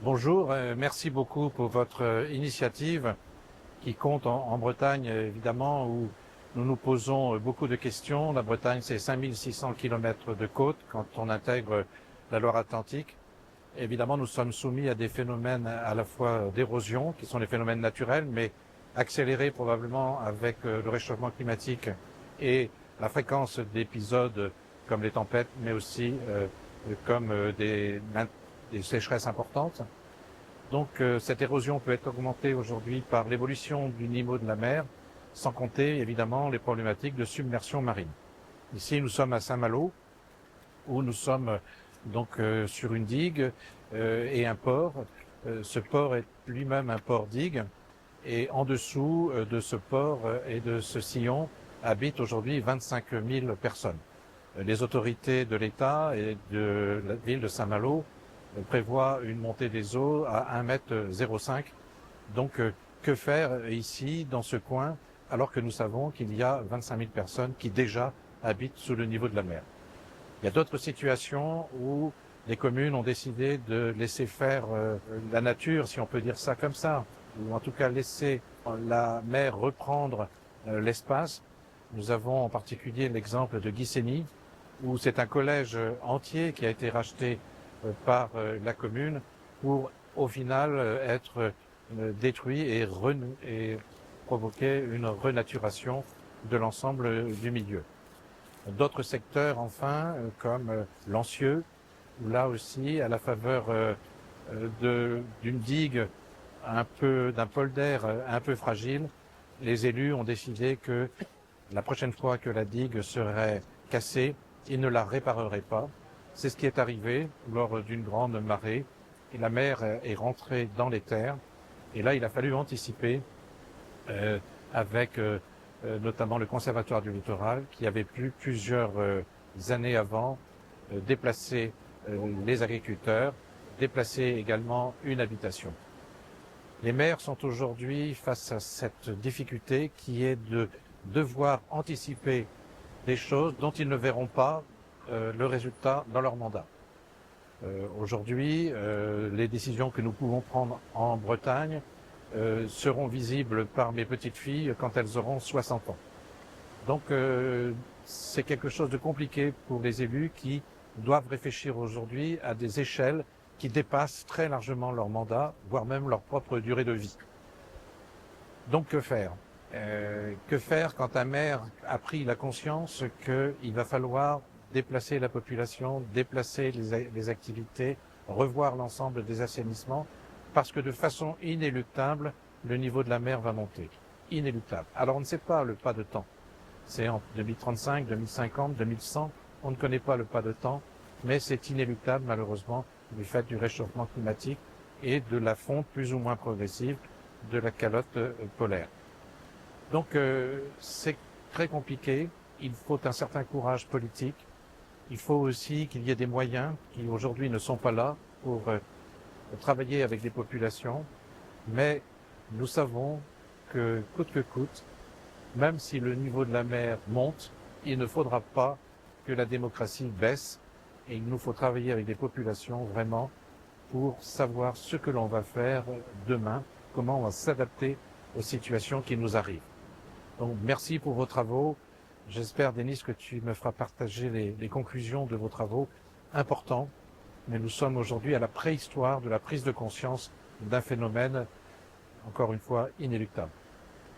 Bonjour, merci beaucoup pour votre initiative qui compte en Bretagne, évidemment, où nous nous posons beaucoup de questions. La Bretagne, c'est 5600 kilomètres de côte quand on intègre la Loire-Atlantique. Évidemment, nous sommes soumis à des phénomènes à la fois d'érosion, qui sont des phénomènes naturels, mais accélérés probablement avec le réchauffement climatique et la fréquence d'épisodes comme les tempêtes, mais aussi comme des sécheresses importantes. Donc cette érosion peut être augmentée aujourd'hui par l'évolution du niveau de la mer, sans compter évidemment les problématiques de submersion marine. Ici, nous sommes à Saint-Malo, où nous sommes donc sur une digue et un port. Ce port est lui-même un port digue, et en dessous de ce port et de ce sillon habitent aujourd'hui 25 000 personnes. Les autorités de l'État et de la ville de Saint-Malo prévoient une montée des eaux à 1,05 m. Donc, que faire ici, dans ce coin, alors que nous savons qu'il y a 25 000 personnes qui déjà habitent sous le niveau de la mer? Il y a d'autres situations où les communes ont décidé de laisser faire la nature, si on peut dire ça comme ça, ou en tout cas laisser la mer reprendre l'espace. Nous avons en particulier l'exemple de Guissény, où c'est un collège entier qui a été racheté par la commune pour, au final, être détruit et provoquer une renaturation de l'ensemble du milieu. D'autres secteurs, enfin, comme Lancieux, où là aussi, à la faveur d'une digue d'un polder un peu fragile, les élus ont décidé que la prochaine fois que la digue serait cassée, ils ne la répareraient pas. C'est ce qui est arrivé lors d'une grande marée, et la mer est rentrée dans les terres. Et là, il a fallu anticiper avec notamment le Conservatoire du littoral, qui avait pu plusieurs années avant déplacer les agriculteurs, déplacer également une habitation. Les maires sont aujourd'hui face à cette difficulté qui est de devoir anticiper des choses dont ils ne verront pas le résultat dans leur mandat. Aujourd'hui, les décisions que nous pouvons prendre en Bretagne seront visibles par mes petites filles quand elles auront 60 ans. Donc c'est quelque chose de compliqué pour les élus qui doivent réfléchir aujourd'hui à des échelles qui dépassent très largement leur mandat, voire même leur propre durée de vie. Donc que faire? Que faire quand un maire a pris la conscience qu'il va falloir déplacer la population, déplacer les activités, revoir l'ensemble des assainissements, parce que de façon inéluctable, le niveau de la mer va monter. Inéluctable. Alors on ne sait pas le pas de temps. C'est en 2035, 2050, 2100, on ne connaît pas le pas de temps, mais c'est inéluctable malheureusement du fait du réchauffement climatique et de la fonte plus ou moins progressive de la calotte polaire. Donc c'est très compliqué, il faut un certain courage politique, il faut aussi qu'il y ait des moyens qui aujourd'hui ne sont pas là pour travailler avec les populations, mais nous savons que coûte, même si le niveau de la mer monte, il ne faudra pas que la démocratie baisse et il nous faut travailler avec les populations vraiment pour savoir ce que l'on va faire demain, comment on va s'adapter aux situations qui nous arrivent. Donc merci pour vos travaux. J'espère, Denis, que tu me feras partager les conclusions de vos travaux importants. Mais nous sommes aujourd'hui à la préhistoire de la prise de conscience d'un phénomène, encore une fois, inéluctable.